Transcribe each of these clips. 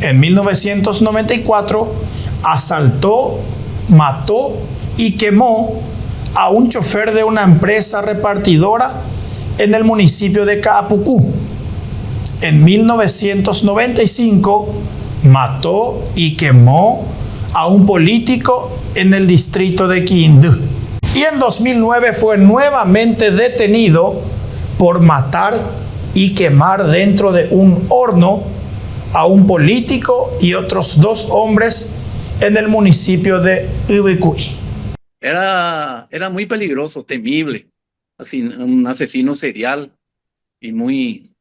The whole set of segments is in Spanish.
En 1994 asaltó, mató y quemó a un chofer de una empresa repartidora en el municipio de Caapucú. En 1995 mató y quemó a un político en el distrito de Quindú. Y en 2009 fue nuevamente detenido por matar y quemar dentro de un horno a un político y otros 2 hombres en el municipio de Ubicuy. Era muy peligroso, temible, así, un asesino serial y muy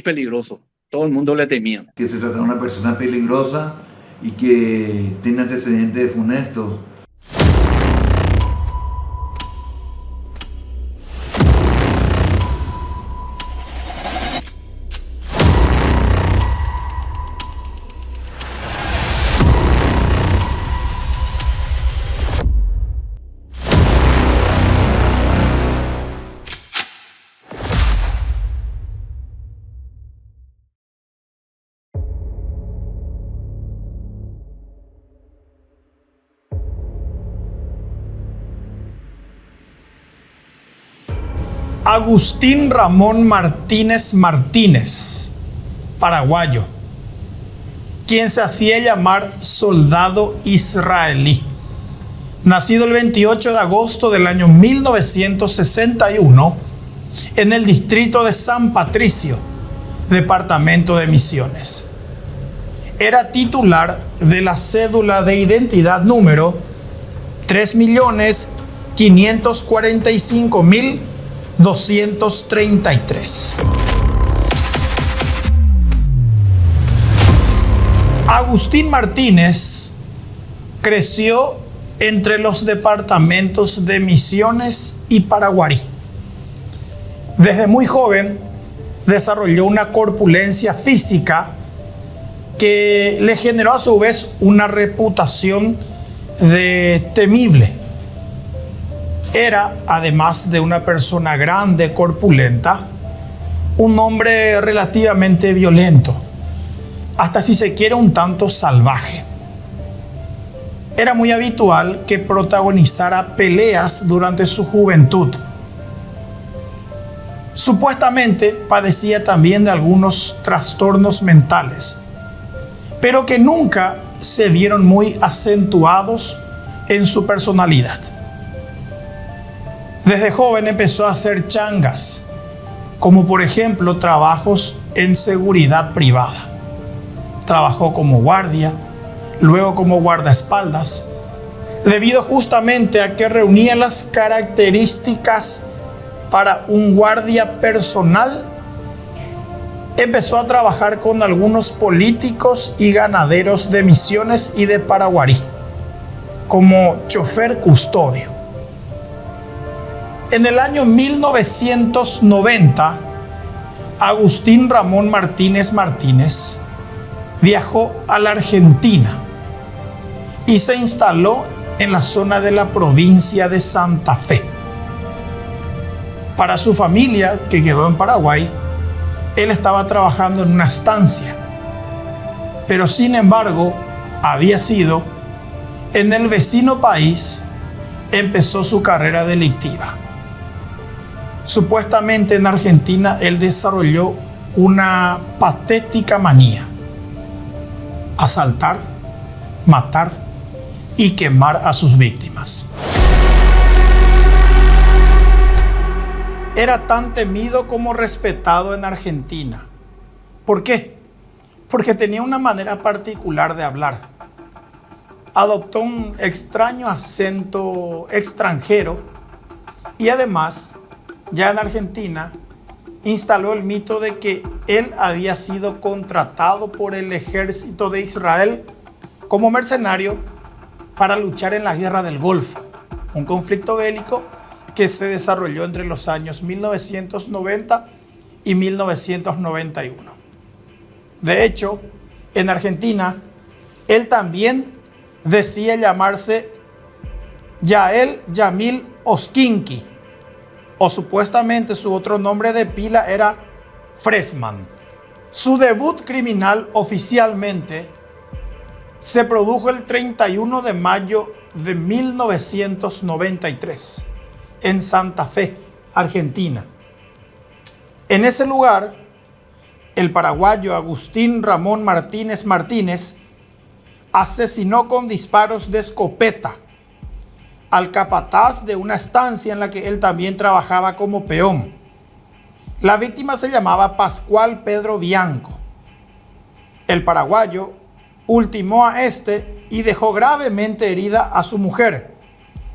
peligroso. Todo el mundo le temía. Que se trata de una persona peligrosa y que tiene antecedentes funestos. Agustín Ramón Martínez Martínez, paraguayo, quien se hacía llamar soldado israelí. Nacido el 28 de agosto del año 1961 en el distrito de San Patricio, departamento de Misiones. Era titular de la cédula de identidad número 3.545.233. Agustín Martínez creció entre los departamentos de Misiones y Paraguarí. Desde muy joven desarrolló una corpulencia física que le generó a su vez una reputación de temible. Era, además de una persona grande, corpulenta, un hombre relativamente violento, hasta si se quiere un tanto salvaje. Era muy habitual que protagonizara peleas durante su juventud. Supuestamente padecía también de algunos trastornos mentales, pero que nunca se vieron muy acentuados en su personalidad. Desde joven empezó a hacer changas, como por ejemplo trabajos en seguridad privada. Trabajó como guardia, luego como guardaespaldas, debido justamente a que reunía las características para un guardia personal. Empezó a trabajar con algunos políticos y ganaderos de Misiones y de Paraguarí, como chofer custodio. En el año 1990, Agustín Ramón Martínez Martínez viajó a la Argentina y se instaló en la zona de la provincia de Santa Fe. Para su familia, que quedó en Paraguay, él estaba trabajando en una estancia, pero sin embargo, había sido en el vecino país, empezó su carrera delictiva. Supuestamente en Argentina él desarrolló una patética manía: asaltar, matar y quemar a sus víctimas. Era tan temido como respetado en Argentina. ¿Por qué? Porque tenía una manera particular de hablar. Adoptó un extraño acento extranjero y además, ya en Argentina, instaló el mito de que él había sido contratado por el ejército de Israel como mercenario para luchar en la Guerra del Golfo, un conflicto bélico que se desarrolló entre los años 1990 y 1991. De hecho, en Argentina, él también decía llamarse Yael Yamil Oskinki, o supuestamente su otro nombre de pila era Freshman. Su debut criminal oficialmente se produjo el 31 de mayo de 1993 en Santa Fe, Argentina. En ese lugar, el paraguayo Agustín Ramón Martínez Martínez asesinó con disparos de escopeta al capataz de una estancia en la que él también trabajaba como peón. La víctima se llamaba Pascual Pedro Bianco. El paraguayo ultimó a este y dejó gravemente herida a su mujer,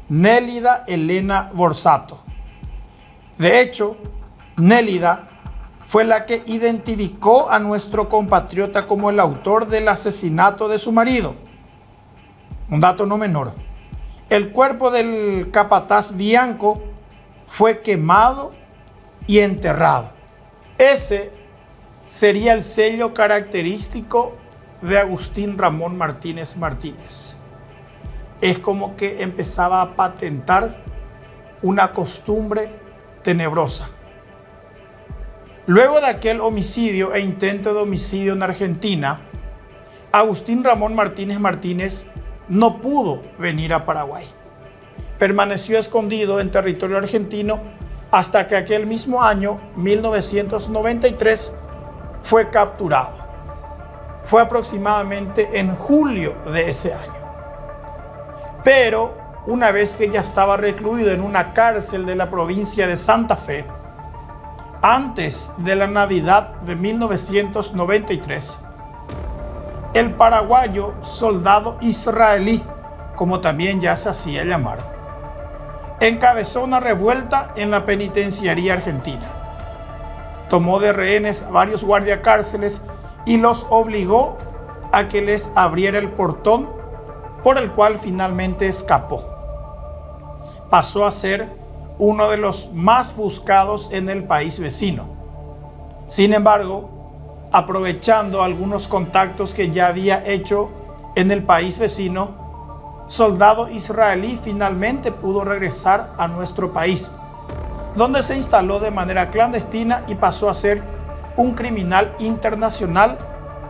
Nélida Elena Borsato. De hecho, Nélida fue la que identificó a nuestro compatriota como el autor del asesinato de su marido. Un dato no menor: el cuerpo del capataz Bianco fue quemado y enterrado. Ese sería el sello característico de Agustín Ramón Martínez Martínez. Es como que empezaba a patentar una costumbre tenebrosa. Luego de aquel homicidio e intento de homicidio en Argentina, Agustín Ramón Martínez Martínez no pudo venir a Paraguay. Permaneció escondido en territorio argentino hasta que aquel mismo año, 1993, fue capturado. Fue aproximadamente en julio de ese año. Pero una vez que ya estaba recluido en una cárcel de la provincia de Santa Fe, antes de la Navidad de 1993, el paraguayo soldado israelí, como también ya se hacía llamar, encabezó una revuelta en la penitenciaría argentina. Tomó de rehenes a varios guardiacárceles y los obligó a que les abriera el portón, por el cual finalmente escapó. Pasó a ser uno de los más buscados en el país vecino. Sin embargo, aprovechando algunos contactos que ya había hecho en el país vecino, soldado israelí finalmente pudo regresar a nuestro país, donde se instaló de manera clandestina y pasó a ser un criminal internacional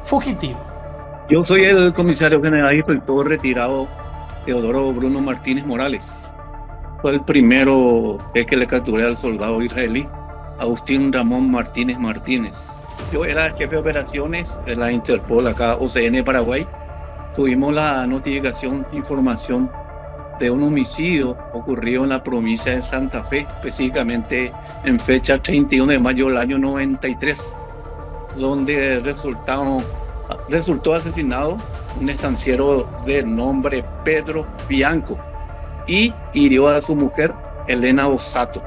fugitivo. Yo soy el comisario general y inspector retirado Teodoro Bruno Martínez Morales. Fue el primero que le capturé al soldado israelí, Agustín Ramón Martínez Martínez. Yo era jefe de operaciones de la Interpol acá, OCN Paraguay. Tuvimos la notificación, información de un homicidio ocurrido en la provincia de Santa Fe, específicamente en fecha 31 de mayo del año 93, donde resultó asesinado un estanciero de nombre Pedro Bianco y hirió a su mujer, Elena Borsato.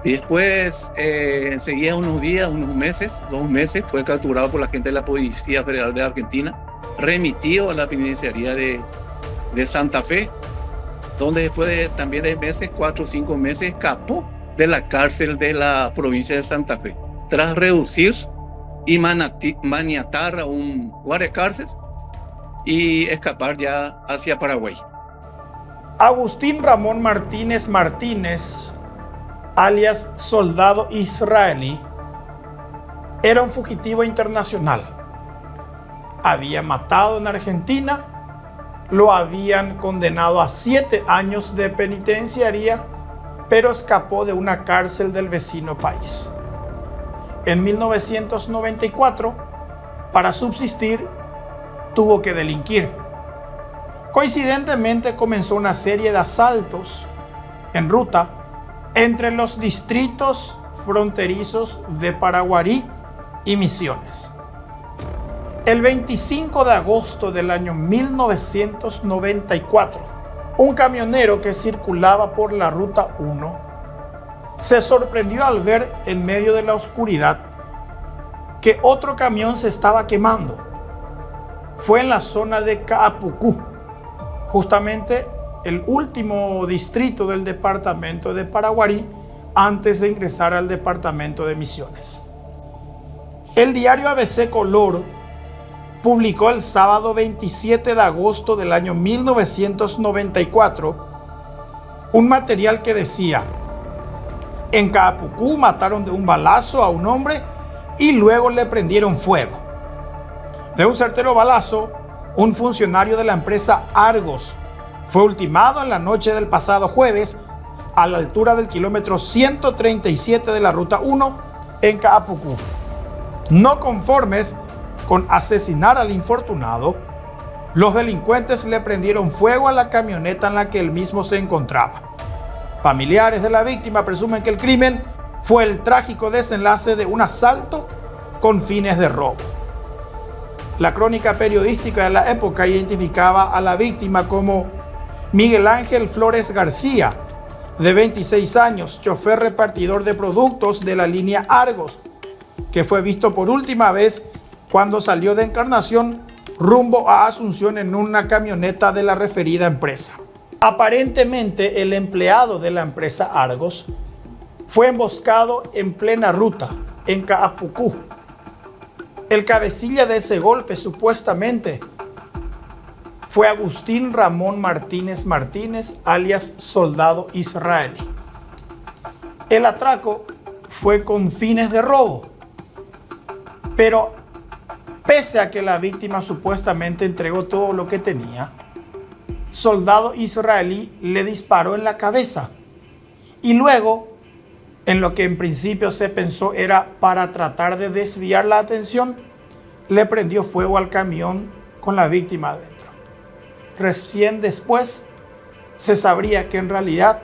Y después, enseguida unos días, unos meses, 2 meses, fue capturado por la gente de la Policía Federal de Argentina, remitido a la penitenciaría de Santa Fe, donde después también de meses, 4 o 5 meses, escapó de la cárcel de la provincia de Santa Fe, tras reducir y maniatar a un guardiacárcel y escapar ya hacia Paraguay. Agustín Ramón Martínez Martínez, alias soldado israelí, era un fugitivo internacional. Había matado en Argentina, lo habían condenado a 7 años de penitenciaría, pero escapó de una cárcel del vecino país. En 1994, para subsistir, tuvo que delinquir. Coincidentemente comenzó una serie de asaltos en ruta entre los distritos fronterizos de Paraguarí y Misiones. El 25 de agosto del año 1994, un camionero que circulaba por la Ruta 1 se sorprendió al ver en medio de la oscuridad que otro camión se estaba quemando. Fue en la zona de Caapucú, justamente el último distrito del departamento de Paraguarí antes de ingresar al departamento de Misiones. El diario ABC Color publicó el sábado 27 de agosto del año 1994 un material que decía: en Caapucú mataron de un balazo a un hombre y luego le prendieron fuego. De un certero balazo un funcionario de la empresa Argos, fue ultimado en la noche del pasado jueves a la altura del kilómetro 137 de la Ruta 1 en Kaapuku. No conformes con asesinar al infortunado, los delincuentes le prendieron fuego a la camioneta en la que él mismo se encontraba. Familiares de la víctima presumen que el crimen fue el trágico desenlace de un asalto con fines de robo. La crónica periodística de la época identificaba a la víctima como Miguel Ángel Flores García, de 26 años, chofer repartidor de productos de la línea Argos, que fue visto por última vez cuando salió de Encarnación rumbo a Asunción en una camioneta de la referida empresa. Aparentemente, el empleado de la empresa Argos fue emboscado en plena ruta, en Kaapuku. El cabecilla de ese golpe, supuestamente, fue Agustín Ramón Martínez Martínez, alias Soldado Israelí. El atraco fue con fines de robo, pero pese a que la víctima supuestamente entregó todo lo que tenía, Soldado Israelí le disparó en la cabeza y luego, en lo que en principio se pensó era para tratar de desviar la atención, le prendió fuego al camión con la víctima adentro. Recién después se sabría que en realidad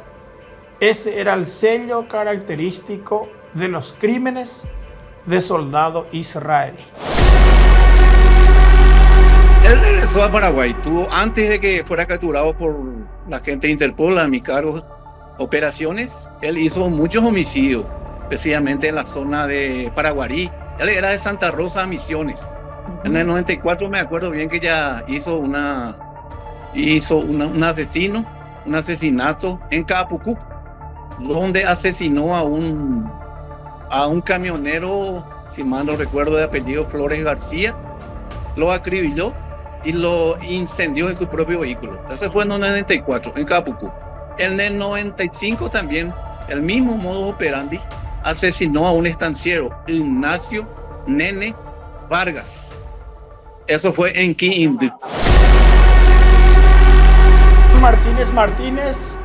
ese era el sello característico de los crímenes de Soldado Israelí. Él regresó a Paraguay. Antes de que fuera capturado por la gente de Interpol, a mi cargo, operaciones, él hizo muchos homicidios, especialmente en la zona de Paraguarí. Él era de Santa Rosa, Misiones. En el 94 me acuerdo bien que ya hizo un asesinato en Kaapuku, donde asesinó a un camionero, si mal no recuerdo, de apellido Flores García. Lo acribilló y lo incendió en su propio vehículo. Ese fue en el 94, en Kaapuku. En el 95 también, el mismo modo operandi, asesinó a un estanciero, Ignacio Nene Vargas. Eso fue en Quindío. Martínez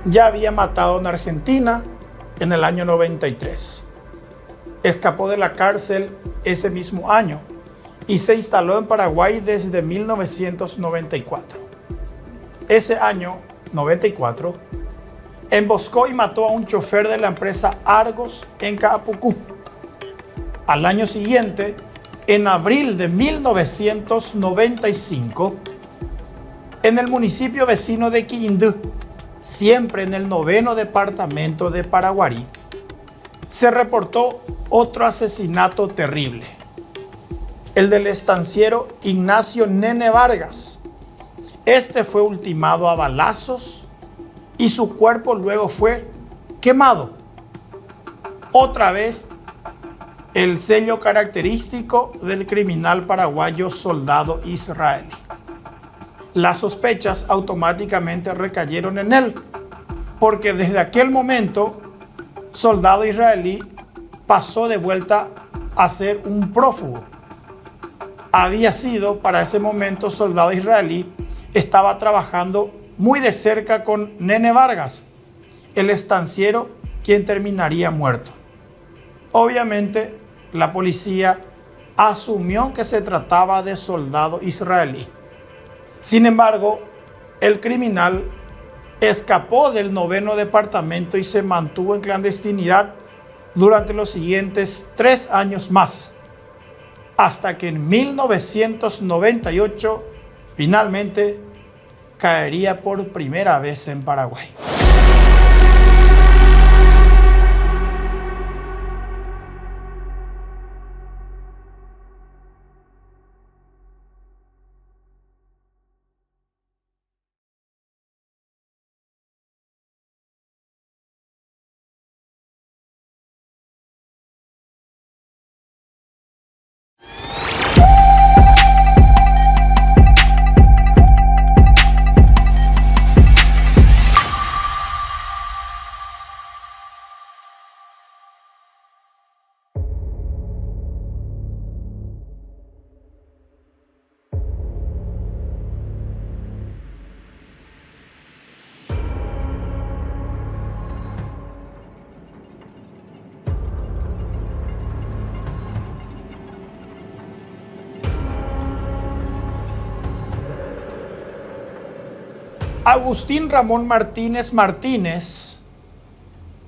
ya había matado en Argentina en el año 93. Escapó de la cárcel ese mismo año y se instaló en Paraguay desde 1994. Ese año, 94, emboscó y mató a un chofer de la empresa Argos en Kaapuku. Al año siguiente, en abril de 1995, en el municipio vecino de Quindío, siempre en el 9º departamento de Paraguarí, se reportó otro asesinato terrible, el del estanciero Ignacio Nene Vargas. Este fue ultimado a balazos y su cuerpo luego fue quemado. Otra vez, el sello característico del criminal paraguayo Soldado Israelí. Las sospechas automáticamente recayeron en él, porque desde aquel momento, Soldado Israelí pasó de vuelta a ser un prófugo. Había sido, para ese momento, Soldado Israelí estaba trabajando muy de cerca con Nene Vargas, el estanciero, quien terminaría muerto. Obviamente, la policía asumió que se trataba de Soldado Israelí. Sin embargo, el criminal escapó del 9º departamento y se mantuvo en clandestinidad durante los siguientes 3 años más, hasta que en 1998 finalmente caería por primera vez en Paraguay. Agustín Ramón Martínez Martínez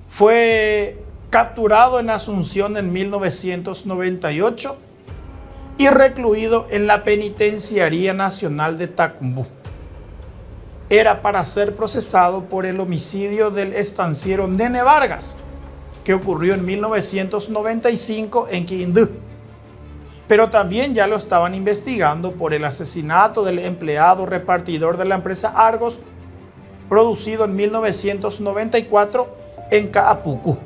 fue capturado en Asunción en 1998 y recluido en la Penitenciaría Nacional de Tacumbú. Era para ser procesado por el homicidio del estanciero Nene Vargas, que ocurrió en 1995 en Quindú. Pero también ya lo estaban investigando por el asesinato del empleado repartidor de la empresa Argos, producido en 1994 en Kaapuku.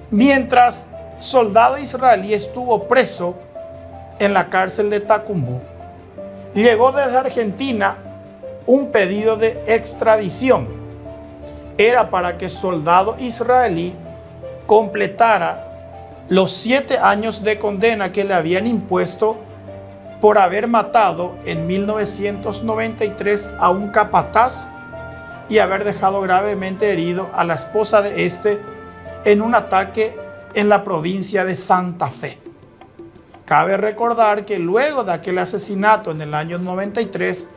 Mientras soldado israelí estuvo preso en la cárcel de Tacumbú, llegó desde Argentina un pedido de extradición. Era para que soldado israelí completara los 7 años de condena que le habían impuesto por haber matado en 1993 a un capataz y haber dejado gravemente herido a la esposa de este en un ataque en la provincia de Santa Fe. Cabe recordar que luego de aquel asesinato en el año 93,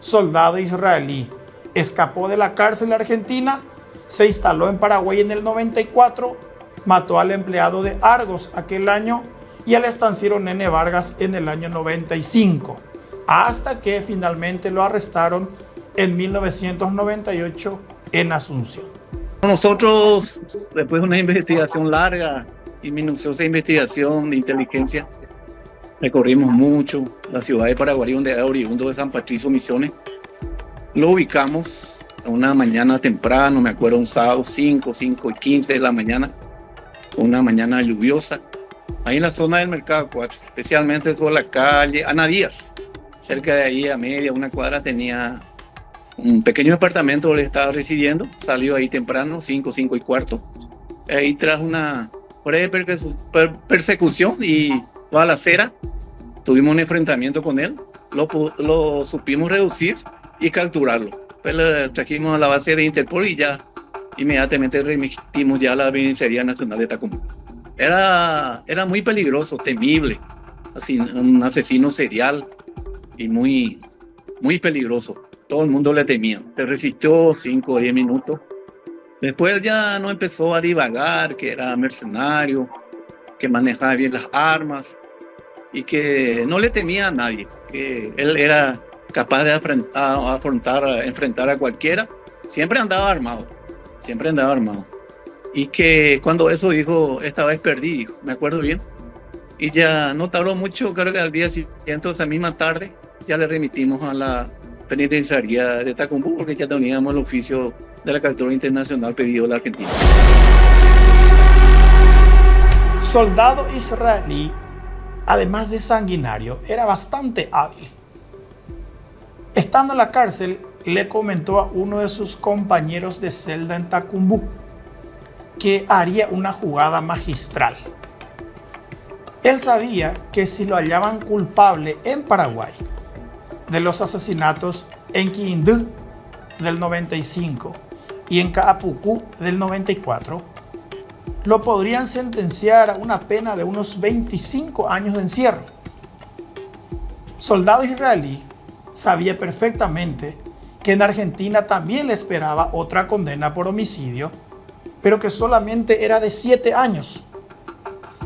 soldado israelí escapó de la cárcel argentina, se instaló en Paraguay en el 94, mató al empleado de Argos aquel año y al estanciero Nene Vargas en el año 95, hasta que finalmente lo arrestaron en 1998 en Asunción. Nosotros, después de una investigación larga y minuciosa investigación de inteligencia, recorrimos mucho la ciudad de Paraguay, donde era oriundo de San Patricio Misiones. Lo ubicamos a una mañana temprano, me acuerdo, un sábado 5:15 de la mañana, una mañana lluviosa, ahí en la zona del Mercado 4, especialmente sobre la calle Ana Díaz. Cerca de ahí, a una cuadra, tenía un pequeño departamento donde estaba residiendo. Salió ahí temprano, 5:15. Ahí tras una breve persecución y balacera, tuvimos un enfrentamiento con él, lo supimos reducir y capturarlo. Pues lo trajimos a la base de Interpol y ya inmediatamente remitimos ya a la Penitenciaría Nacional de Tacumbú. Era muy peligroso, temible, así, un asesino serial y muy peligroso. Todo el mundo le temía. Se resistió 5 o 10 minutos. Después ya no empezó a divagar, que era mercenario, que manejaba bien las armas y que no le temía a nadie, que él era capaz de enfrentar a cualquiera. Siempre andaba armado. Y que cuando eso dijo, esta vez perdí, dijo, me acuerdo bien. Y ya no tardó mucho, creo que al día siguiente, esa misma tarde, ya le remitimos a la Penitenciaría de Tacumbú, porque ya teníamos el oficio de la captura internacional pedido a la Argentina. Soldado israelí, además de sanguinario, era bastante hábil. Estando en la cárcel, le comentó a uno de sus compañeros de celda en Tacumbú que haría una jugada magistral. Él sabía que si lo hallaban culpable en Paraguay de los asesinatos en Quindú del 95 y en Kaapuku del 94, lo podrían sentenciar a una pena de unos 25 años de encierro. Soldado israelí sabía perfectamente que en Argentina también le esperaba otra condena por homicidio, pero que solamente era de 7 años.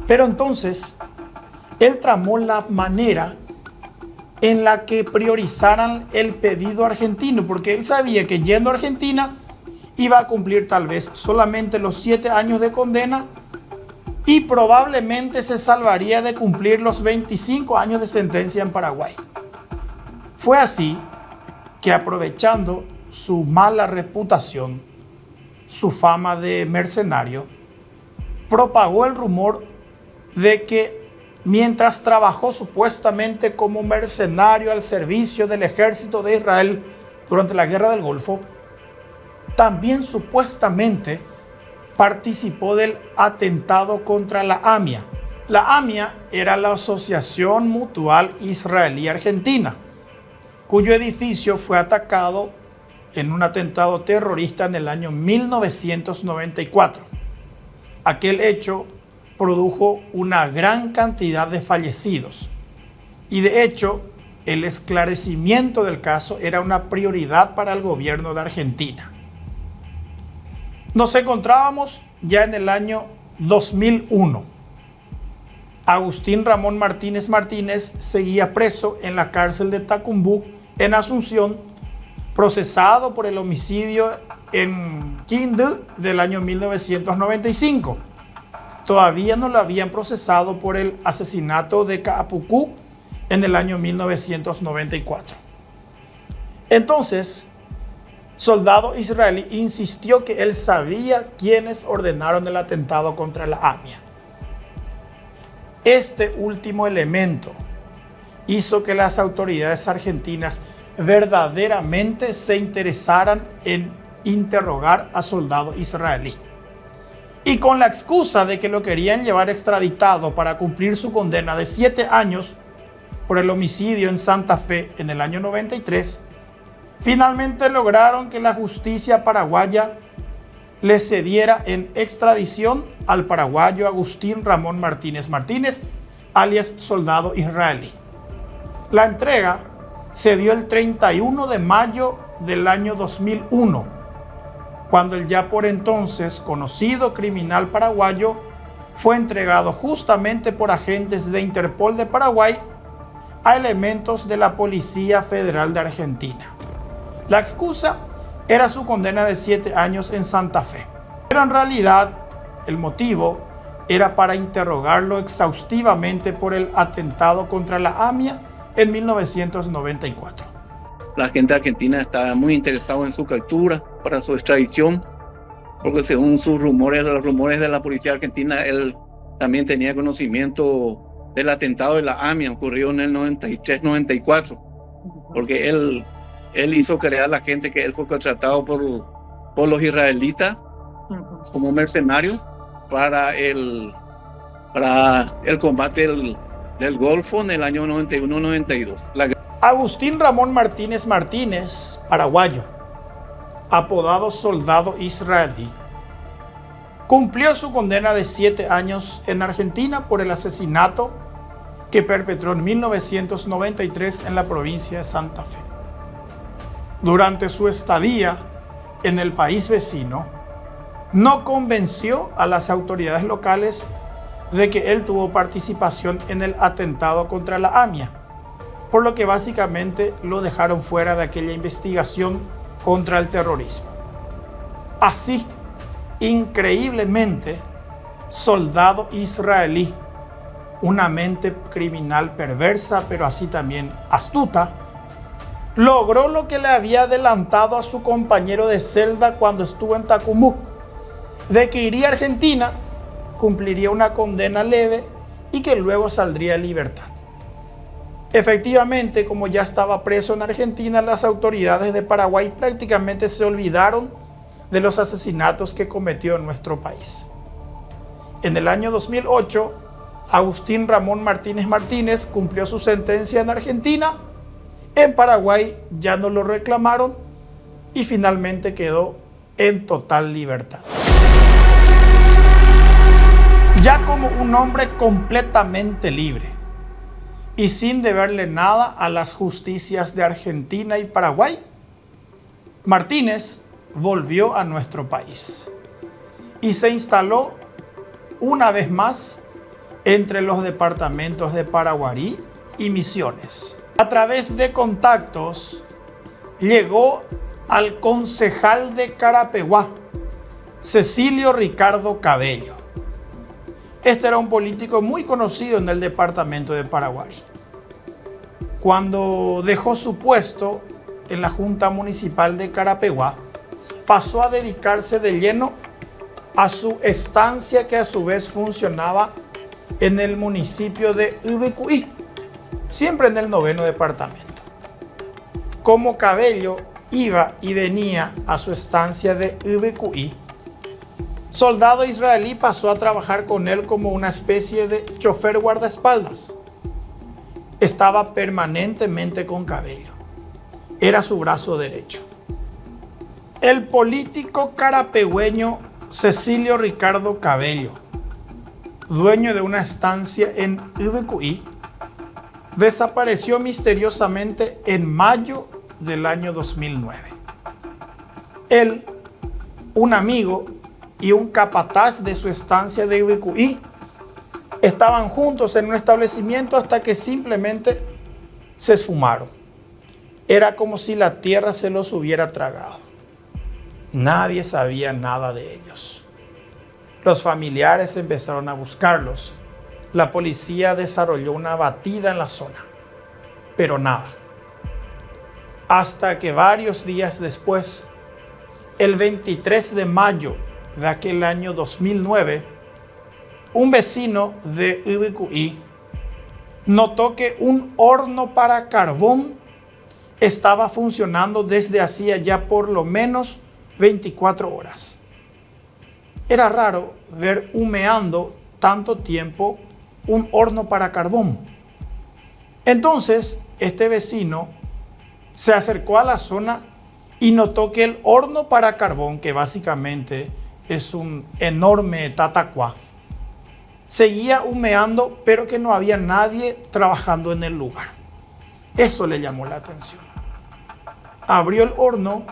Pero entonces, él tramó la manera en la que priorizaran el pedido argentino, porque él sabía que yendo a Argentina iba a cumplir tal vez solamente los 7 años de condena y probablemente se salvaría de cumplir los 25 años de sentencia en Paraguay. Fue así que, aprovechando su mala reputación, su fama de mercenario, propagó el rumor de que mientras trabajó supuestamente como mercenario al servicio del ejército de Israel durante la Guerra del Golfo, también supuestamente participó del atentado contra la AMIA. La AMIA era la Asociación Mutual Israelí-Argentina, cuyo edificio fue atacado en un atentado terrorista en el año 1994. Aquel hecho produjo una gran cantidad de fallecidos y de hecho el esclarecimiento del caso era una prioridad para el gobierno de Argentina. Nos encontrábamos ya en el año 2001. Agustín Ramón Martínez Martínez seguía preso en la cárcel de Tacumbú, en Asunción, procesado por el homicidio en Quindú del año 1995. Todavía no lo habían procesado por el asesinato de Kaapuku en el año 1994. Entonces, soldado israelí insistió que él sabía quiénes ordenaron el atentado contra la AMIA. Este último elemento hizo que las autoridades argentinas verdaderamente se interesaran en interrogar a soldado israelí. Y con la excusa de que lo querían llevar extraditado para cumplir su condena de 7 años por el homicidio en Santa Fe en el año 93, finalmente lograron que la justicia paraguaya le cediera en extradición al paraguayo Agustín Ramón Martínez Martínez, alias soldado israelí. La entrega se dio el 31 de mayo del año 2001, cuando el ya por entonces conocido criminal paraguayo fue entregado justamente por agentes de Interpol de Paraguay a elementos de la Policía Federal de Argentina. La excusa era su condena de 7 años en Santa Fe, pero en realidad el motivo era para interrogarlo exhaustivamente por el atentado contra la AMIA en 1994. La gente argentina estaba muy interesada en su captura para su extradición, porque según sus rumores, los rumores de la policía argentina, él también tenía conocimiento del atentado de la AMIA ocurrido en el 93-94, porque él hizo creer a la gente que él fue contratado por los israelitas como mercenario para el combate del Golfo en el año 91-92. Agustín Ramón Martínez Martínez, paraguayo, apodado soldado israelí, cumplió su condena de 7 años en Argentina por el asesinato que perpetró en 1993 en la provincia de Santa Fe. Durante su estadía en el país vecino, no convenció a las autoridades locales de que él tuvo participación en el atentado contra la AMIA, por lo que básicamente lo dejaron fuera de aquella investigación contra el terrorismo. Así, increíblemente, soldado israelí, una mente criminal perversa, pero así también astuta, logró lo que le había adelantado a su compañero de celda cuando estuvo en Tacumbú, de que iría a Argentina, cumpliría una condena leve y que luego saldría en libertad. Efectivamente, como ya estaba preso en Argentina, las autoridades de Paraguay prácticamente se olvidaron de los asesinatos que cometió en nuestro país. En el año 2008, Agustín Ramón Martínez Martínez cumplió su sentencia en Argentina. En Paraguay ya no lo reclamaron y finalmente quedó en total libertad. Ya como un hombre completamente libre y sin deberle nada a las justicias de Argentina y Paraguay, Martínez volvió a nuestro país y se instaló una vez más entre los departamentos de Paraguarí y Misiones. A través de contactos llegó al concejal de Carapeguá, Cecilio Ricardo Cabello. Este era un político muy conocido en el departamento de Paraguarí. Cuando dejó su puesto en la Junta Municipal de Carapeguá, pasó a dedicarse de lleno a su estancia, que a su vez funcionaba en el municipio de Ubecuí, siempre en el 9º departamento. Como Cabello iba y venía a su estancia de Ubecuí, soldado israelí pasó a trabajar con él como una especie de chofer guardaespaldas. Estaba permanentemente con Cabello. Era su brazo derecho. El político carapegüeño Cecilio Ricardo Cabello, dueño de una estancia en Ubecuí, desapareció misteriosamente en mayo del año 2009. Él, un amigo y un capataz de su estancia de Ibicuí estaban juntos en un establecimiento hasta que simplemente se esfumaron. Era como si la tierra se los hubiera tragado. Nadie sabía nada de ellos. Los familiares empezaron a buscarlos. La policía desarrolló una batida en la zona, pero nada. Hasta que varios días después, el 23 de mayo de aquel año 2009, un vecino de Ibicuí notó que un horno para carbón estaba funcionando desde hacía ya por lo menos 24 horas. Era raro ver humeando tanto tiempo un horno para carbón. Entonces, este vecino se acercó a la zona y notó que el horno para carbón, que básicamente es un enorme tatacuá, seguía humeando, pero que no había nadie trabajando en el lugar. Eso le llamó la atención. Abrió el horno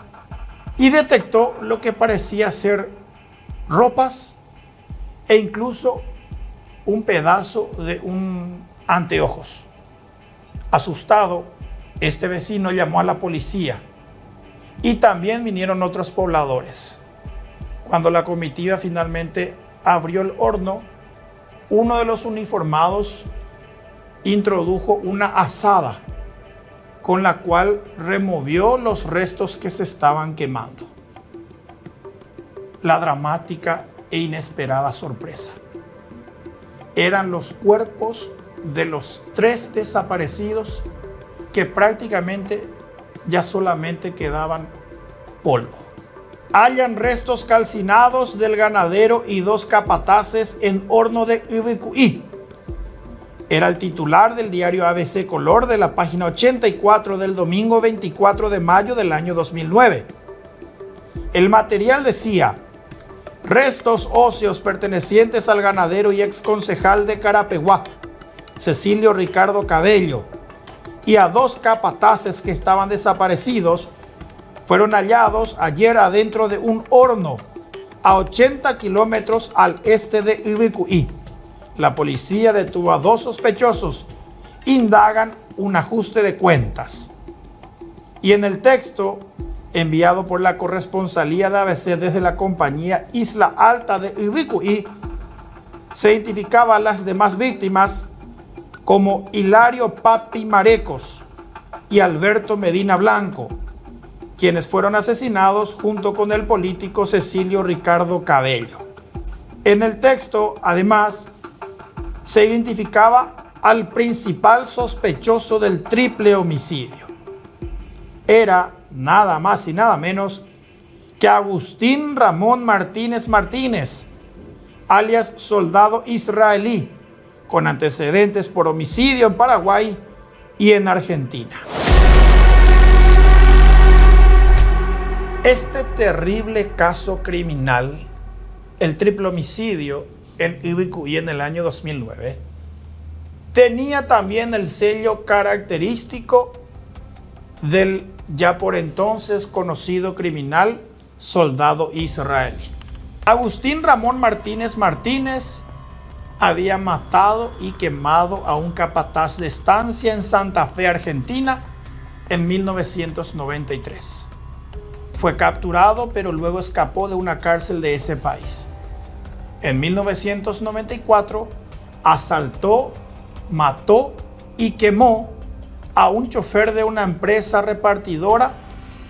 y detectó lo que parecía ser ropas e incluso un pedazo de un anteojos. Asustado, este vecino llamó a la policía y también vinieron otros pobladores. Cuando la comitiva finalmente abrió el horno, uno de los uniformados introdujo una azada con la cual removió los restos que se estaban quemando. La dramática e inesperada sorpresa. Eran los cuerpos de los 3 desaparecidos que prácticamente ya solamente quedaban polvo. Hallan restos calcinados del ganadero y 2 capataces en horno de Ibicuí. Era el titular del diario ABC Color de la página 84 del domingo 24 de mayo del año 2009. El material decía: restos óseos pertenecientes al ganadero y exconcejal de Carapeguá, Cecilio Ricardo Cabello, y a 2 capataces que estaban desaparecidos, fueron hallados ayer adentro de un horno a 80 kilómetros al este de Ibicuí. La policía detuvo a 2 sospechosos. Indagan un ajuste de cuentas. Y en el texto enviado por la corresponsalía de ABC desde la compañía Isla Alta de Ibicuí, se identificaba a las demás víctimas como Hilario Papi Marecos y Alberto Medina Blanco, quienes fueron asesinados junto con el político Cecilio Ricardo Cabello. En el texto, además, se identificaba al principal sospechoso del triple homicidio. Era nada más y nada menos que Agustín Ramón Martínez Martínez, alias Soldado Israelí, con antecedentes por homicidio en Paraguay y en Argentina. Este terrible caso criminal, el triple homicidio en Ibicuí en el año 2009, tenía también el sello característico del ya por entonces conocido criminal Soldado Israelí. Agustín Ramón Martínez Martínez había matado y quemado a un capataz de estancia en Santa Fe, Argentina, en 1993. Fue capturado, pero luego escapó de una cárcel de ese país. En 1994 asaltó, mató y quemó a un chofer de una empresa repartidora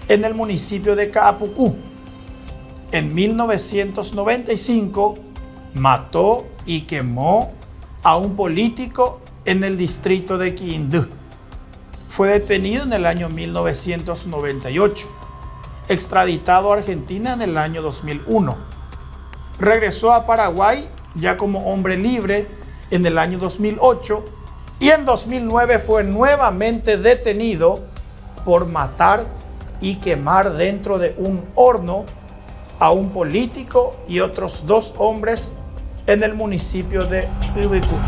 en el municipio de Caapucú. En 1995 mató y quemó a un político en el distrito de Quindú. Fue detenido en el año 1998, extraditado a Argentina en el año 2001. Regresó a Paraguay ya como hombre libre en el año 2008 y en 2009 fue nuevamente detenido por matar y quemar dentro de un horno a un político y otros 2 hombres en el municipio de Ibicuí.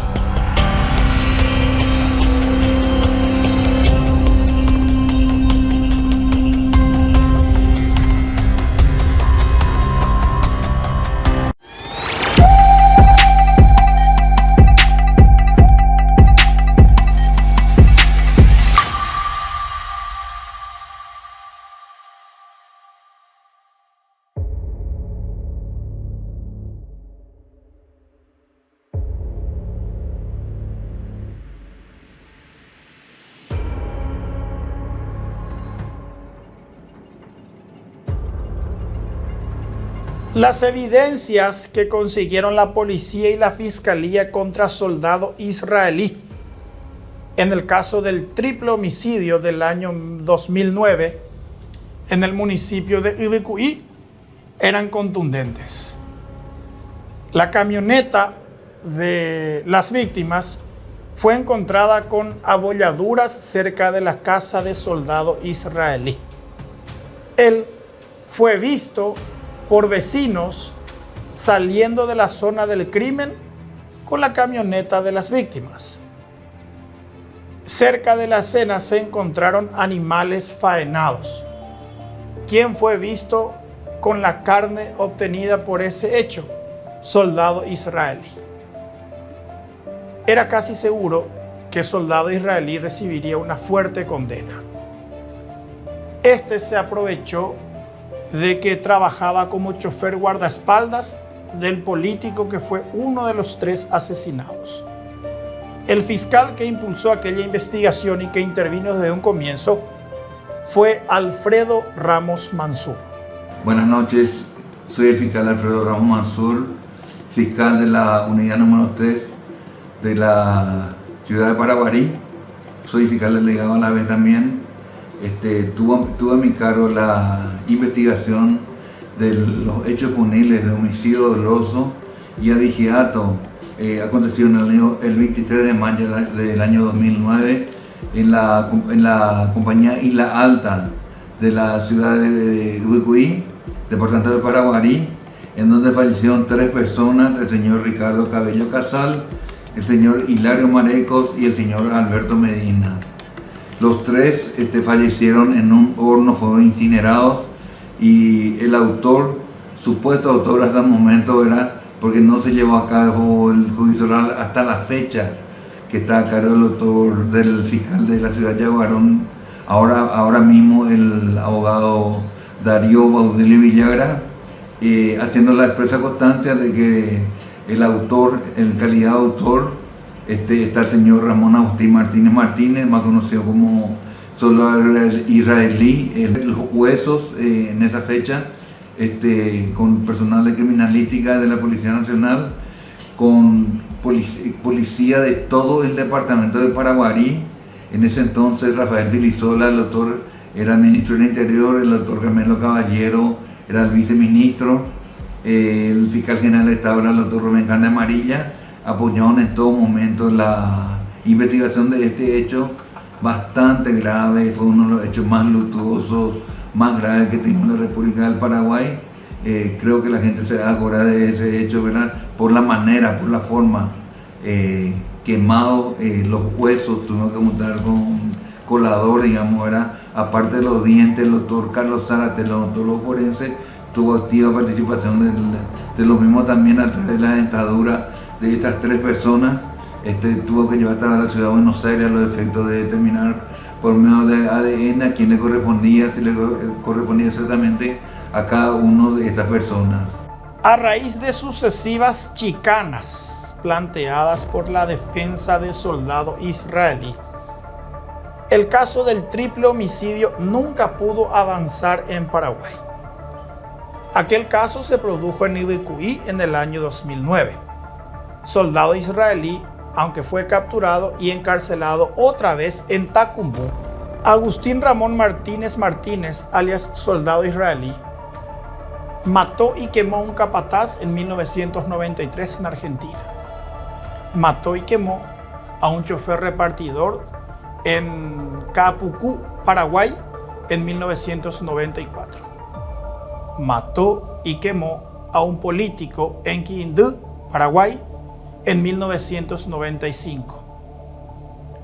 Las evidencias que consiguieron la policía y la fiscalía contra soldado israelí en el caso del triple homicidio del año 2009 en el municipio de Ibicuí eran contundentes. La camioneta de las víctimas fue encontrada con abolladuras cerca de la casa de soldado israelí. Él fue visto por vecinos saliendo de la zona del crimen con la camioneta de las víctimas. Cerca de la escena se encontraron animales faenados. ¿Quién fue visto con la carne obtenida por ese hecho? Soldado israelí. Era casi seguro que el soldado israelí recibiría una fuerte condena. Este se aprovechó de que trabajaba como chofer guardaespaldas del político que fue uno de los 3 asesinados. El fiscal que impulsó aquella investigación y que intervino desde un comienzo fue Alfredo Ramos Mansur. Buenas noches, soy el fiscal Alfredo Ramos Mansur, fiscal de la unidad número 3 de la ciudad de Paraguarí. Soy fiscal delegado a la vez también. Tuve a mi cargo la investigación de los hechos punibles de homicidio doloso y abigeato acontecido el 23 de mayo del año 2009 en la compañía Isla Alta de la ciudad de Ibicuí, departamento de Paraguarí, en donde fallecieron 3 personas: el señor Ricardo Cabello Casal, el señor Hilario Marecos y el señor Alberto Medina. Los 3 fallecieron en un horno, fueron incinerados, y el autor, supuesto autor hasta el momento, era porque no se llevó a cabo el juicio oral hasta la fecha que está a cargo del fiscal de la ciudad de Yaguarón, ahora mismo el abogado Darío Baudilio Villagra, haciendo la expresa constancia de que el autor, en calidad de autor, está el señor Ramón Agustín Martínez, más conocido como soldado israelí. Los huesos en esa fecha, con personal de criminalística de la Policía Nacional, con policía de todo el departamento de Paraguarí. En ese entonces Rafael Filisola, el doctor, era ministro del Interior, el doctor Carmelo Caballero era el viceministro, el fiscal general del Estado era el doctor Rubén Cande Amarilla. Apoyaron en todo momento la investigación de este hecho bastante grave. Fue uno de los hechos más luctuosos, más graves que tenemos en la República del Paraguay. Creo que la gente se da cuenta de ese hecho, ¿verdad? Por la manera, por la forma, quemado, los huesos, tuvimos que montar con colador, digamos, ¿verdad? Aparte de los dientes, el doctor Carlos Zárate, el odontólogo forense, tuvo activa participación de los mismos también a través de la dentadura de estas 3 personas. Tuvo que llevar hasta la ciudad de Buenos Aires a los efectos de determinar por medio de ADN a quién le correspondía, si le correspondía exactamente a cada uno de estas personas. A raíz de sucesivas chicanas planteadas por la defensa del soldado israelí, el caso del triple homicidio nunca pudo avanzar en Paraguay. Aquel caso se produjo en Ibicuí en el año 2009. Soldado israelí, aunque fue capturado y encarcelado otra vez en Tacumbú, Agustín Ramón Martínez, alias soldado israelí, mató y quemó un capataz en 1993 en Argentina. Mató y quemó a un chofer repartidor en Capucú, Paraguay, en 1994. Mató y quemó a un político en Quindú, Paraguay, en 1995.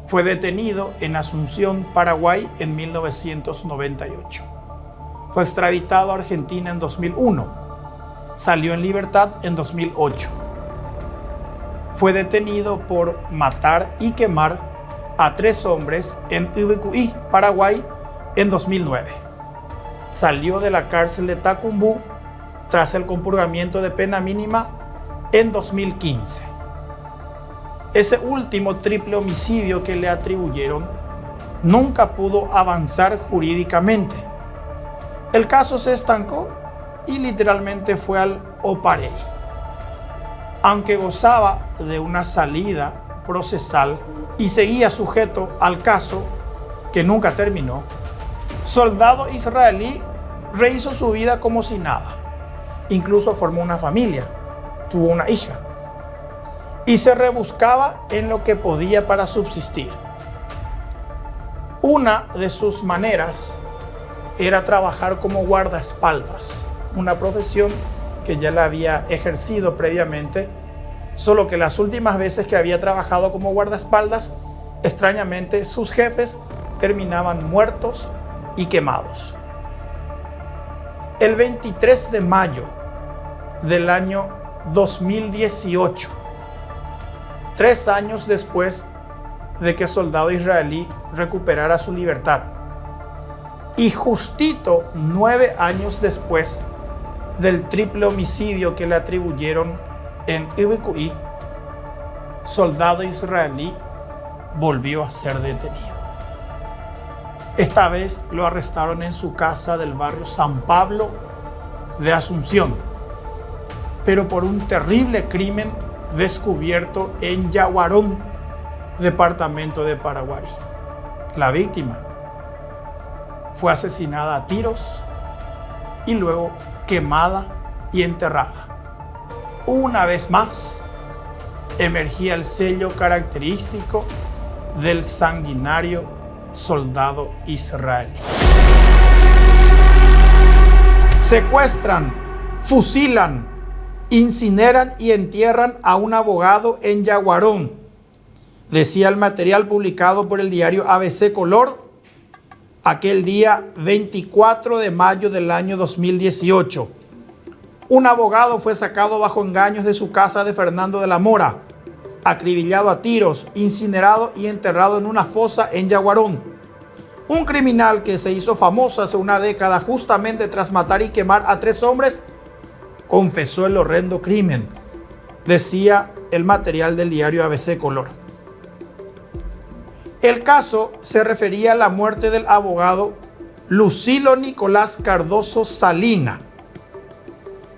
Fue detenido en Asunción, Paraguay, en 1998. Fue extraditado a Argentina en 2001. Salió en libertad en 2008. Fue detenido por matar y quemar a 3 hombres en Ibicuí, Paraguay, en 2009. Salió de la cárcel de Tacumbú tras el compurgamiento de pena mínima en 2015. Ese último triple homicidio que le atribuyeron nunca pudo avanzar jurídicamente. El caso se estancó y literalmente fue al Oparei. Aunque gozaba de una salida procesal y seguía sujeto al caso que nunca terminó, Soldado israelí rehizo su vida como si nada. Incluso formó una familia, tuvo una hija y se rebuscaba en lo que podía para subsistir. Una de sus maneras era trabajar como guardaespaldas, una profesión que ya la había ejercido previamente, solo que las últimas veces que había trabajado como guardaespaldas, extrañamente sus jefes terminaban muertos y quemados. El 23 de mayo del año 2018, 3 años después de que Soldado israelí recuperara su libertad, y justito 9 años después del triple homicidio que le atribuyeron en Ibicuí, Soldado israelí volvió a ser detenido. Esta vez lo arrestaron en su casa del barrio San Pablo de Asunción, pero por un terrible crimen descubierto en Yaguarón, departamento de Paraguarí. La víctima fue asesinada a tiros y luego quemada y enterrada. Una vez más, emergía el sello característico del sanguinario soldado israelí. Secuestran, fusilan, incineran y entierran a un abogado en Yaguarón, decía el material publicado por el diario ABC Color aquel día 24 de mayo del año 2018. Un abogado fue sacado bajo engaños de su casa de Fernando de la Mora, acribillado a tiros, incinerado y enterrado en una fosa en Yaguarón. Un criminal que se hizo famoso hace una década justamente tras matar y quemar a 3 hombres, confesó el horrendo crimen, decía el material del diario ABC Color. El caso se refería a la muerte del abogado Lucilo Nicolás Cardoso Salina,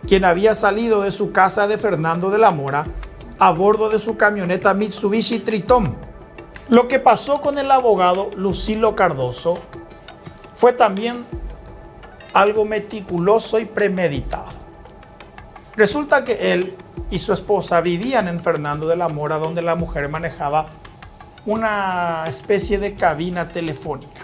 quien había salido de su casa de Fernando de la Mora a bordo de su camioneta Mitsubishi Triton. Lo que pasó con el abogado Lucilo Cardoso fue también algo meticuloso y premeditado. Resulta que él y su esposa vivían en Fernando de la Mora, donde la mujer manejaba una especie de cabina telefónica.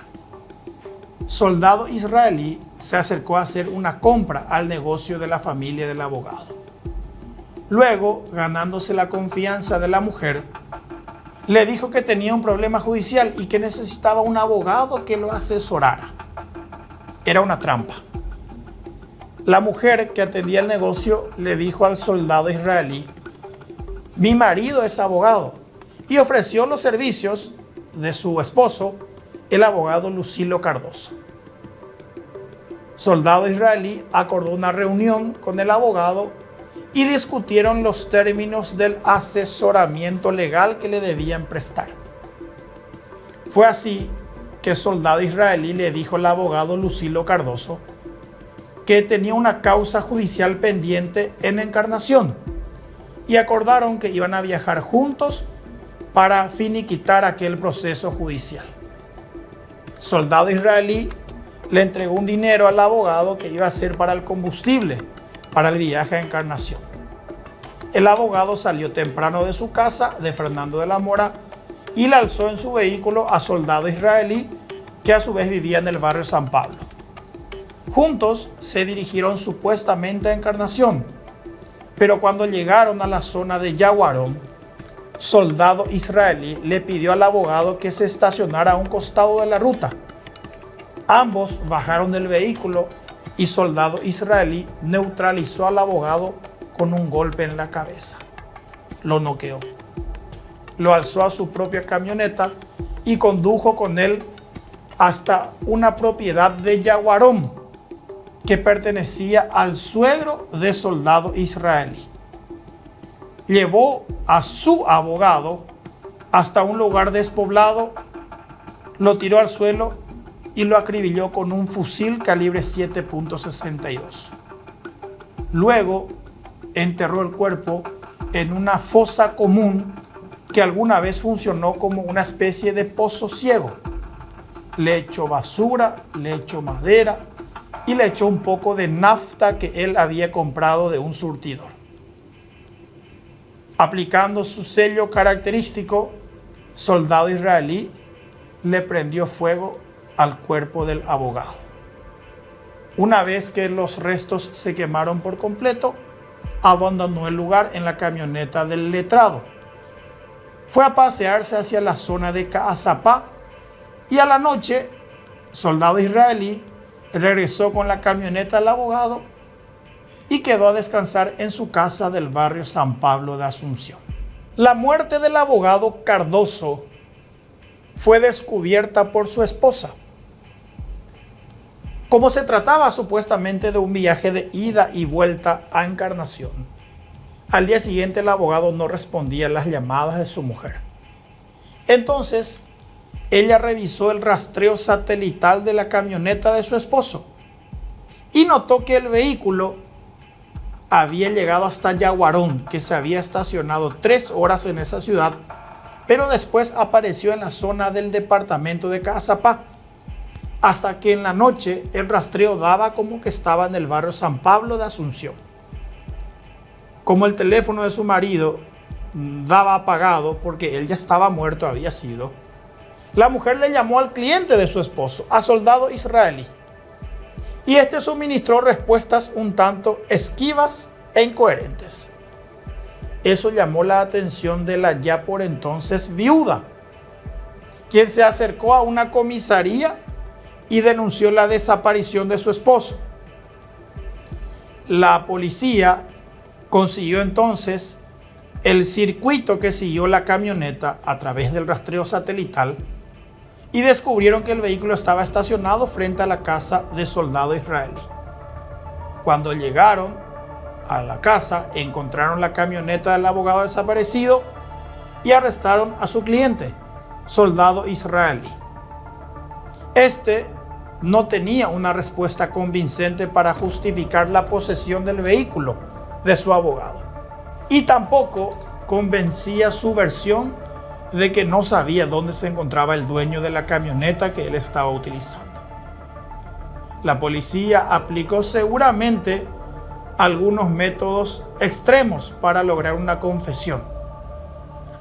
Soldado israelí se acercó a hacer una compra al negocio de la familia del abogado. Luego, ganándose la confianza de la mujer, le dijo que tenía un problema judicial y que necesitaba un abogado que lo asesorara. Era una trampa. La mujer que atendía el negocio le dijo al soldado israelí: mi marido es abogado, y ofreció los servicios de su esposo, el abogado Lucilo Cardoso. Soldado israelí acordó una reunión con el abogado y discutieron los términos del asesoramiento legal que le debían prestar. Fue así que Soldado israelí le dijo al abogado Lucilo Cardoso que tenía una causa judicial pendiente en Encarnación y acordaron que iban a viajar juntos para finiquitar aquel proceso judicial. Soldado israelí le entregó un dinero al abogado que iba a ser para el combustible para el viaje a Encarnación. El abogado salió temprano de su casa de Fernando de la Mora y le alzó en su vehículo a Soldado israelí, que a su vez vivía en el barrio San Pablo. Juntos se dirigieron supuestamente a Encarnación, pero cuando llegaron a la zona de Yaguarón, Soldado israelí le pidió al abogado que se estacionara a un costado de la ruta. Ambos bajaron del vehículo y Soldado israelí neutralizó al abogado con un golpe en la cabeza. Lo noqueó. Lo alzó a su propia camioneta y condujo con él hasta una propiedad de Yaguarón que pertenecía al suegro de Soldado israelí. Llevó a su abogado hasta un lugar despoblado, lo tiró al suelo y lo acribilló con un fusil calibre 7.62. Luego enterró el cuerpo en una fosa común que alguna vez funcionó como una especie de pozo ciego. Le echó basura, le echó madera y le echó un poco de nafta que él había comprado de un surtidor. Aplicando su sello característico, soldado israelí le prendió fuego al cuerpo del abogado. Una vez que los restos se quemaron por completo, abandonó el lugar en la camioneta del letrado. Fue a pasearse hacia la zona de Caazapá y a la noche, soldado israelí regresó con la camioneta del abogado y quedó a descansar en su casa del barrio San Pablo de Asunción. La muerte del abogado Cardoso fue descubierta por su esposa. Como se trataba supuestamente de un viaje de ida y vuelta a Encarnación, al día siguiente el abogado no respondía a las llamadas de su mujer. Entonces, ella revisó el rastreo satelital de la camioneta de su esposo y notó que el vehículo había llegado hasta Yaguarón, que se había estacionado 3 horas en esa ciudad, pero después apareció en la zona del departamento de Caazapá, hasta que en la noche el rastreo daba como que estaba en el barrio San Pablo de Asunción. Como el teléfono de su marido daba apagado porque él ya estaba muerto, había sido, la mujer le llamó al cliente de su esposo, a soldado israelí, y este suministró respuestas un tanto esquivas e incoherentes. Eso llamó la atención de la ya por entonces viuda, quien se acercó a una comisaría y denunció la desaparición de su esposo. La policía consiguió entonces el circuito que siguió la camioneta a través del rastreo satelital y descubrieron que el vehículo estaba estacionado frente a la casa de soldado israelí. Cuando llegaron a la casa, encontraron la camioneta del abogado desaparecido y arrestaron a su cliente, soldado israelí. Este no tenía una respuesta convincente para justificar la posesión del vehículo de su abogado. Y tampoco convencía su versión de que no sabía dónde se encontraba el dueño de la camioneta que él estaba utilizando. La policía aplicó seguramente algunos métodos extremos para lograr una confesión,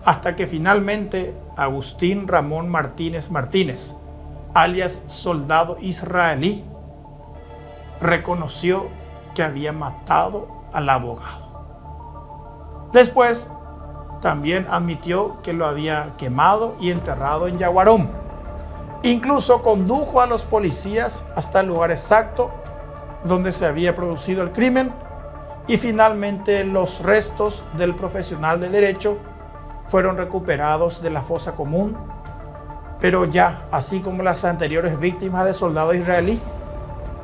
hasta que finalmente Agustín Ramón Martínez Martínez, alias soldado israelí, reconoció que había matado al abogado. Después, también admitió que lo había quemado y enterrado en Yaguarón. Incluso condujo a los policías hasta el lugar exacto donde se había producido el crimen y finalmente los restos del profesional de derecho fueron recuperados de la fosa común, pero ya, así como las anteriores víctimas de soldado israelí,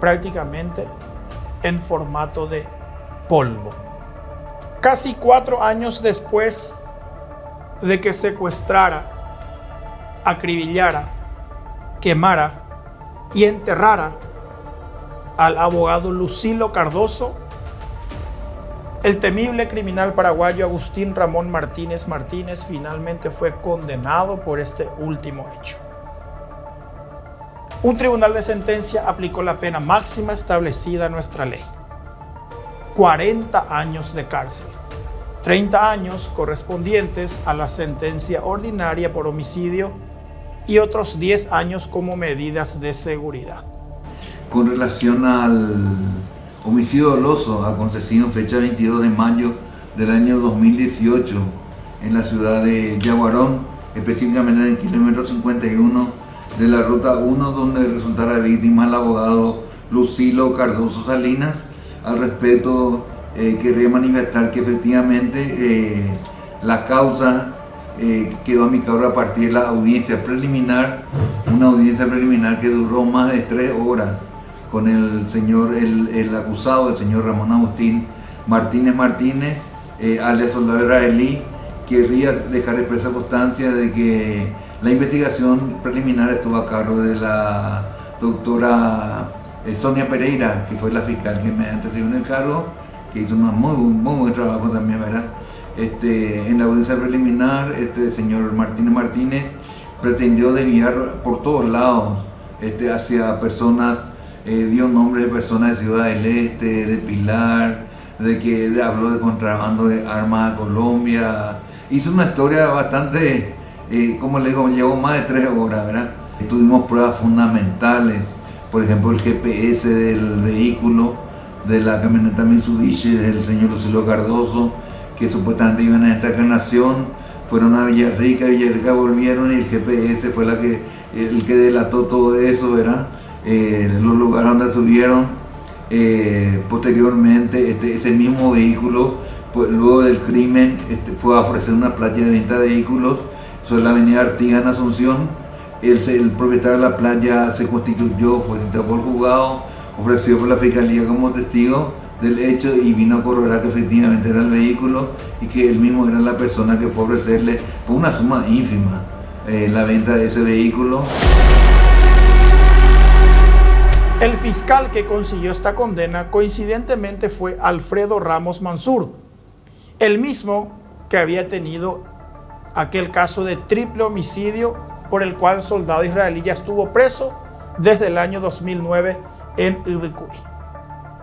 prácticamente en formato de polvo. Casi 4 años después de que secuestrara, acribillara, quemara y enterrara al abogado Lucilo Cardoso, el temible criminal paraguayo Agustín Ramón Martínez Martínez finalmente fue condenado por este último hecho. Un tribunal de sentencia aplicó la pena máxima establecida en nuestra ley: 40 años de cárcel, 30 años correspondientes a la sentencia ordinaria por homicidio y otros 10 años como medidas de seguridad. Con relación al homicidio doloso acontecido en fecha 22 de mayo del año 2018 en la ciudad de Yaguarón, específicamente en el kilómetro 51 de la ruta 1, donde resultara víctima el abogado Lucilo Cardoso Salinas. Al respecto, querría manifestar que efectivamente la causa quedó amicable a partir de la audiencia preliminar, una audiencia preliminar que duró más de 3 horas con el acusado, el señor Ramón Agustín Martínez Martínez, alias soldado israelí. Querría dejar expresa constancia de que la investigación preliminar estuvo a cargo de la doctora Sonia Pereira, que fue la fiscal que me antecedió en el cargo, que hizo un muy buen trabajo también, ¿verdad? En la audiencia preliminar, el señor Martínez pretendió desviar por todos lados hacia personas, dio nombres de personas de Ciudad del Este, de Pilar, habló de contrabando de armas a Colombia. Hizo una historia bastante, como le digo, llevó más de 3 horas, ¿verdad? Tuvimos pruebas fundamentales, por ejemplo el GPS del vehículo, de la camioneta Mitsubishi del señor Lucilo Cardoso, que supuestamente iban a esta encarnación, fueron a Villarrica volvieron y el GPS fue el que delató todo eso, ¿verdad? Los lugares donde estuvieron. Posteriormente, ese mismo vehículo, pues, luego del crimen, fue a ofrecer una playa de venta de vehículos sobre la avenida Artigas en Asunción. El propietario de la playa se constituyó, fue citado por el juzgado, ofrecido por la fiscalía como testigo del hecho y vino a corroborar que efectivamente era el vehículo y que él mismo era la persona que fue a ofrecerle por una suma ínfima la venta de ese vehículo. El fiscal que consiguió esta condena coincidentemente fue Alfredo Ramos Mansur, el mismo que había tenido aquel caso de triple homicidio por el cual el soldado israelí ya estuvo preso desde el año 2009 en Ubicuy.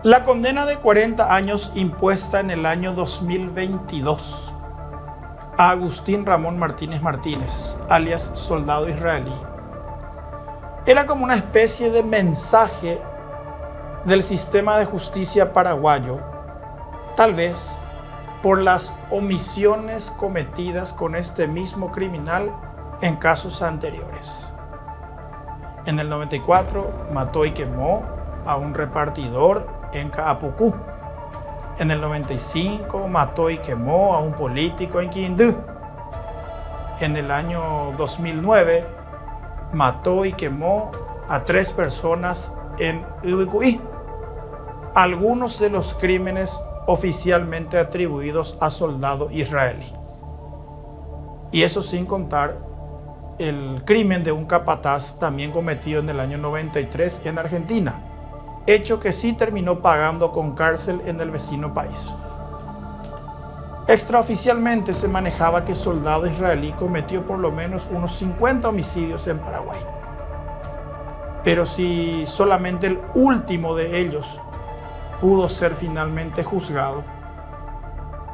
La condena de 40 años impuesta en el año 2022 a Agustín Ramón Martínez, alias soldado israelí, era como una especie de mensaje del sistema de justicia paraguayo, tal vez por las omisiones cometidas con este mismo criminal en casos anteriores. En el 94 mató y quemó a un repartidor en Caapucú. En el 95 mató y quemó a un político en Quindú. En el año 2009 mató y quemó a 3 personas en Ubicuy. Algunos de los crímenes oficialmente atribuidos a soldado israelí. Y eso sin contar el crimen de un capataz también cometido en el año 93 en Argentina, hecho que sí terminó pagando con cárcel en el vecino país. Extraoficialmente se manejaba que el soldado israelí cometió por lo menos unos 50 homicidios en Paraguay. Pero si solamente el último de ellos pudo ser finalmente juzgado,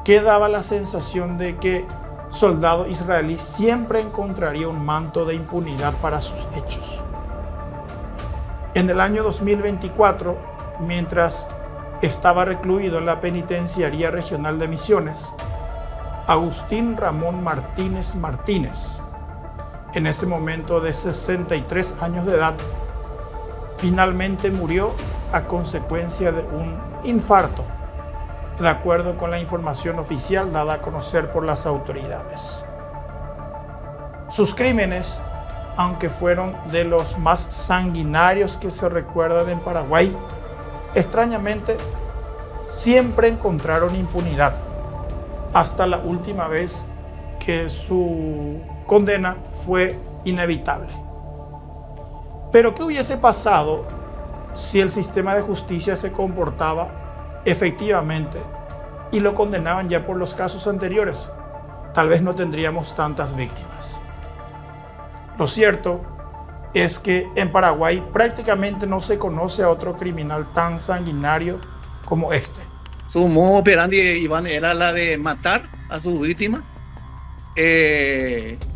quedaba la sensación de que soldado israelí siempre encontraría un manto de impunidad para sus hechos. En el año 2024, mientras estaba recluido en la Penitenciaría Regional de Misiones, Agustín Ramón Martínez, en ese momento de 63 años de edad, finalmente murió a consecuencia de un infarto, de acuerdo con la información oficial dada a conocer por las autoridades. Sus crímenes, aunque fueron de los más sanguinarios que se recuerdan en Paraguay, extrañamente siempre encontraron impunidad, hasta la última vez que su condena fue inevitable. Pero ¿qué hubiese pasado si el sistema de justicia se comportaba efectivamente y lo condenaban ya por los casos anteriores? Tal vez no tendríamos tantas víctimas. Lo cierto es que en Paraguay prácticamente no se conoce a otro criminal tan sanguinario como este. Su modo operandi, Iván, era la de matar a su víctima,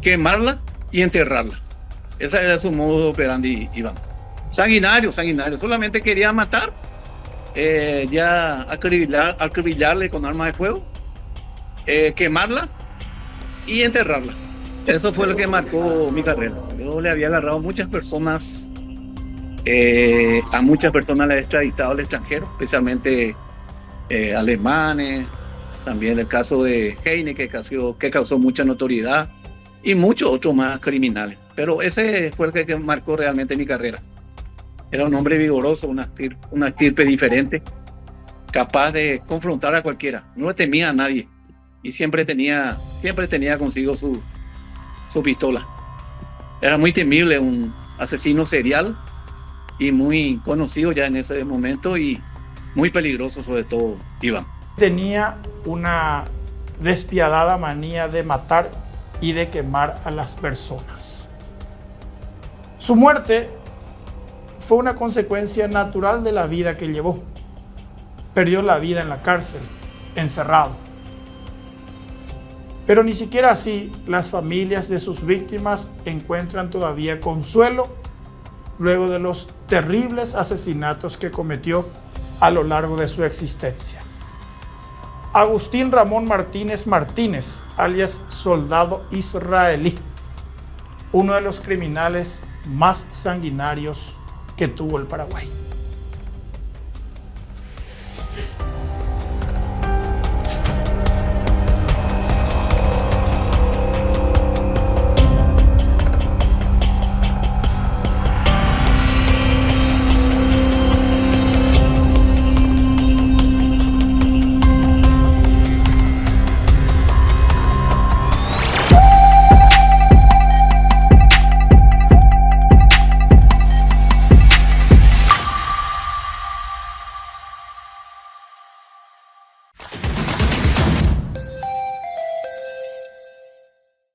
quemarla y enterrarla. Ese era su modo operandi, Iván. Sanguinario, solamente quería matar, ya acribillarle con armas de fuego, quemarla y enterrarla. Eso fue lo que marcó mi carrera. Yo le había agarrado a muchas personas le he extraditado al extranjero, especialmente alemanes, también el caso de Heine que causó mucha notoriedad y muchos otros más criminales. Pero ese fue el que marcó realmente mi carrera. Era un hombre vigoroso, una estirpe diferente, capaz de confrontar a cualquiera. No le temía a nadie y siempre tenía consigo su pistola. Era muy temible, un asesino serial y muy conocido ya en ese momento y muy peligroso sobre todo, Iván. Tenía una despiadada manía de matar y de quemar a las personas. Su muerte fue una consecuencia natural de la vida que llevó. Perdió la vida en la cárcel, encerrado. Pero ni siquiera así las familias de sus víctimas encuentran todavía consuelo luego de los terribles asesinatos que cometió a lo largo de su existencia. Agustín Ramón Martínez Martínez, alias Soldado Israelí, uno de los criminales más sanguinarios que tuvo el Paraguay.